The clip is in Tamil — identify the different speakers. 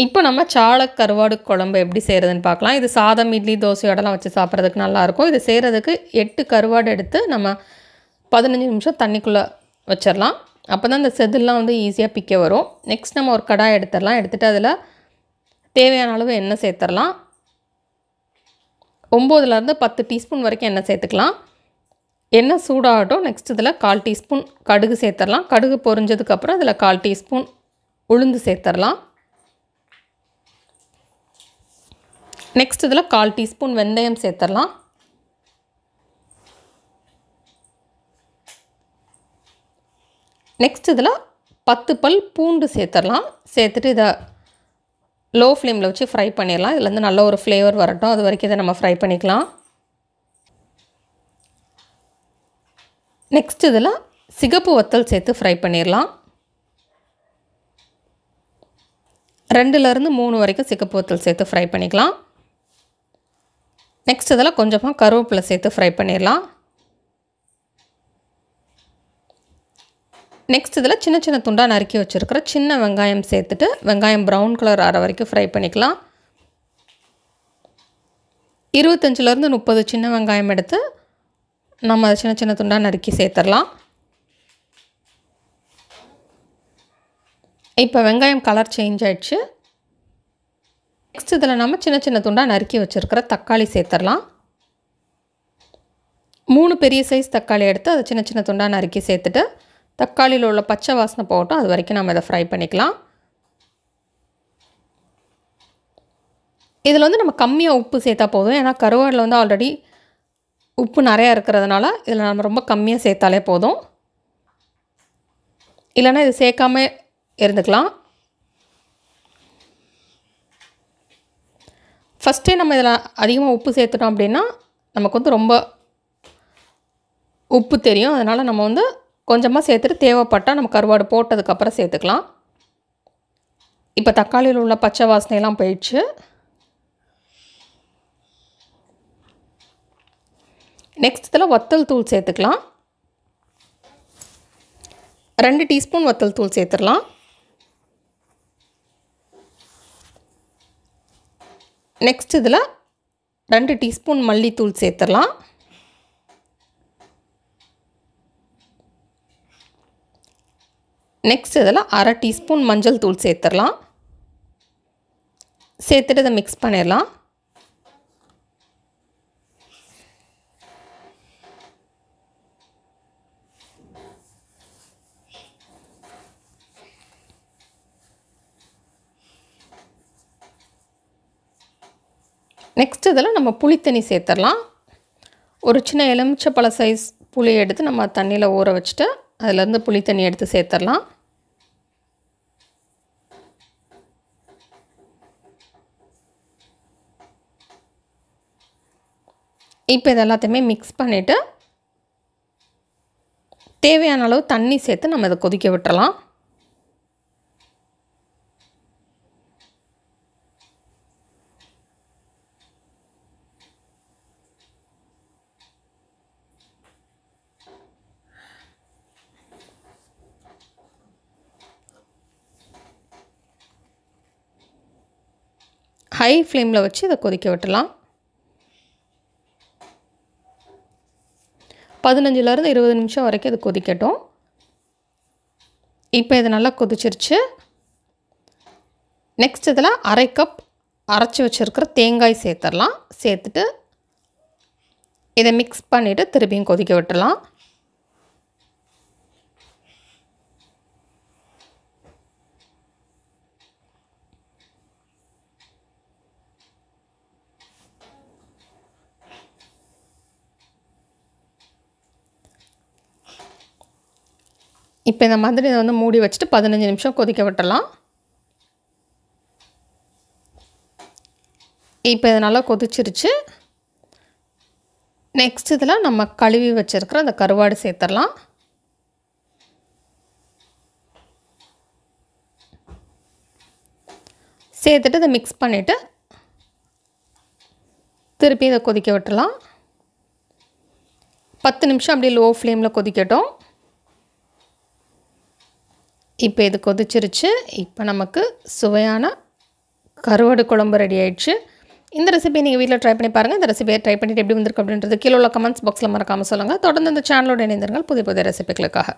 Speaker 1: இப்போ நம்ம சால கருவாடு குழம்பு எப்படி செய்கிறதுன்னு பார்க்கலாம். இது சாதம், இட்லி, தோசையோடலாம் வச்சு சாப்பிட்றதுக்கு நல்லாயிருக்கும். இது செய்கிறதுக்கு 8 கருவாடு எடுத்து நம்ம 15 நிமிஷம் தண்ணிக்குள்ளே வச்சிடலாம். அப்போ தான் இந்த செதில்லாம் வந்து ஈஸியாக பிக்க வரும். நெக்ஸ்ட் நம்ம ஒரு கடாய் எடுத்துடலாம். எடுத்துகிட்டு அதில் தேவையான அளவு எண்ணெய் சேர்த்துடலாம். 9லேருந்து 10 டீஸ்பூன் வரைக்கும் எண்ணெய் சேர்த்துக்கலாம். எண்ணெய் சூடாகட்டும். நெக்ஸ்ட் இதில் 1/4 டீஸ்பூன் கடுகு சேர்த்துடலாம். கடுகு பொரிஞ்சதுக்கப்புறம் இதில் 1/4 டீஸ்பூன் உளுந்து சேர்த்துடலாம். நெக்ஸ்ட் இதில் 1/4 டீஸ்பூன் வெந்தயம் சேர்த்துடலாம். நெக்ஸ்ட் இதில் 10 பல் பூண்டு சேர்த்துடலாம். சேர்த்துட்டு இதை லோ ஃப்ளேமில் வச்சு ஃப்ரை பண்ணிடலாம். இதுலேருந்து நல்ல ஒரு ஃப்ளேவர் வரட்டும். அது வரைக்கும் இதை நம்ம ஃப்ரை பண்ணிக்கலாம். நெக்ஸ்ட் இதில் சிகப்பு வத்தல் சேர்த்து ஃப்ரை பண்ணிடலாம். 2லேருந்து 3 வரைக்கும் சிகப்பு வத்தல் சேர்த்து ஃப்ரை பண்ணிக்கலாம். நெக்ஸ்ட் இதில் கொஞ்சமாக கருவேப்பிலை சேர்த்து ஃப்ரை பண்ணிடலாம். நெக்ஸ்ட் இதில் சின்ன சின்ன துண்டாக நறுக்கி வச்சுருக்கிற சின்ன வெங்காயம் சேர்த்துட்டு வெங்காயம் ப்ரௌன் கலர் ஆகிற வரைக்கும் ஃப்ரை பண்ணிக்கலாம். 25லேருந்து 30 சின்ன வெங்காயம் எடுத்து நம்ம அதை சின்ன சின்ன துண்டாக நறுக்கி சேர்த்துடலாம். இப்போ வெங்காயம் கலர் சேஞ்ச் ஆகிடுச்சு. நெக்ஸ்ட் இதில் நம்ம சின்ன சின்ன துண்டாக நறுக்கி வச்சுருக்கிற தக்காளி சேர்த்துடலாம். 3 பெரிய சைஸ் தக்காளி எடுத்து அதை சின்ன சின்ன துண்டாக நறுக்கி சேர்த்துட்டு தக்காளியில் உள்ள பச்சை வாசனை போகட்டும். அது வரைக்கும் நம்ம இதை ஃப்ரை பண்ணிக்கலாம். இதில் வந்து நம்ம கம்மியாக உப்பு சேர்த்தா போதும். ஏன்னா கருவாடில் வந்து ஆல்ரெடி உப்பு நிறையா இருக்கிறதுனால இதில் நம்ம ரொம்ப கம்மியாக சேர்த்தாலே போதும். இல்லைன்னா இது சேர்க்காம இருந்துக்கலாம். ஃபஸ்ட்டே நம்ம இதில் அதிகமாக உப்பு சேர்த்துட்டோம் அப்படின்னா நமக்கு வந்து ரொம்ப உப்பு தெரியும். அதனால் நம்ம வந்து கொஞ்சமாக சேர்த்துட்டு தேவைப்பட்டால் நம்ம கருவாடு போட்டதுக்கப்புறம் சேர்த்துக்கலாம். இப்போ தக்காளியில் உள்ள பச்சை வாசனையெல்லாம் போயிடுச்சு. நெக்ஸ்ட் இதில் வத்தல் தூள் சேர்த்துக்கலாம். 2 டீஸ்பூன் வத்தல் தூள் சேர்த்துடலாம். நெக்ஸ்ட் இதில் 2 டீஸ்பூன் மல்லித்தூள் சேர்த்துடலாம். நெக்ஸ்ட் இதில் 1/2 டீஸ்பூன் மஞ்சள் தூள் சேர்த்துடலாம். சேர்த்துட்டு இதை மிக்ஸ் பண்ணிடலாம். நெக்ஸ்ட் இதில் நம்ம புளித்தண்ணி சேர்த்துடலாம். ஒரு சின்ன எலுமிச்சப்பழ சைஸ் புளி எடுத்து நம்ம தண்ணியில் ஊற வச்சுட்டு அதிலேருந்து புளித்தண்ணி எடுத்து சேர்த்துடலாம். இப்போ இது எல்லாத்தையுமே மிக்ஸ் பண்ணிவிட்டு தேவையான அளவு தண்ணி சேர்த்து நம்ம இதை கொதிக்க விட்டுறலாம். ஹை ஃப்ளேமில் வச்சு இதை கொதிக்க விட்டுலாம். 15லேருந்து 20 நிமிஷம் வரைக்கும் இது கொதிக்கட்டும். இப்போ இது நல்லா கொதிச்சிருச்சு. நெக்ஸ்ட் இதில் 1/2 கப் அரைச்சி வச்சுருக்கிற தேங்காய் சேர்த்துடலாம். சேர்த்துட்டு இதை மிக்ஸ் பண்ணிவிட்டு திருப்பியும் கொதிக்க விட்டுடலாம். இப்போ இந்த மாதிரி இதை வந்து மூடி வச்சுட்டு 15 நிமிஷம் கொதிக்க விட்டுடலாம். இப்போ இது நல்லா கொதிச்சிருச்சு. நெக்ஸ்ட் இதில் நம்ம கழுவி வச்சுருக்கிற அந்த கருவாடு சேர்த்துடலாம். சேர்த்துட்டு இதை மிக்ஸ் பண்ணிவிட்டு திருப்பி இதை கொதிக்க விட்டுடலாம். 10 நிமிஷம் அப்படியே லோ ஃப்ளேமில் கொதிக்கட்டும். இப்போ இது கொதிச்சிருச்சு. இப்போ நமக்கு சுவையான கருவாடு குழம்பு ரெடி ஆயிடுச்சு. இந்த ரெசிபி நீங்கள் வீட்டில் ட்ரை பண்ணி பாருங்கள். இந்த ரெசிபியை ட்ரை பண்ணிட்டு எப்படி வந்திருக்கு அப்படின்றது கீழே உள்ள கமெண்ட்ஸ் பாக்ஸில் மறக்காமல் சொல்லுங்கள். தொடர்ந்து இந்த சேனலோட இணைந்திருங்கள் புதிய புதிய ரெசிபிகளுக்காக.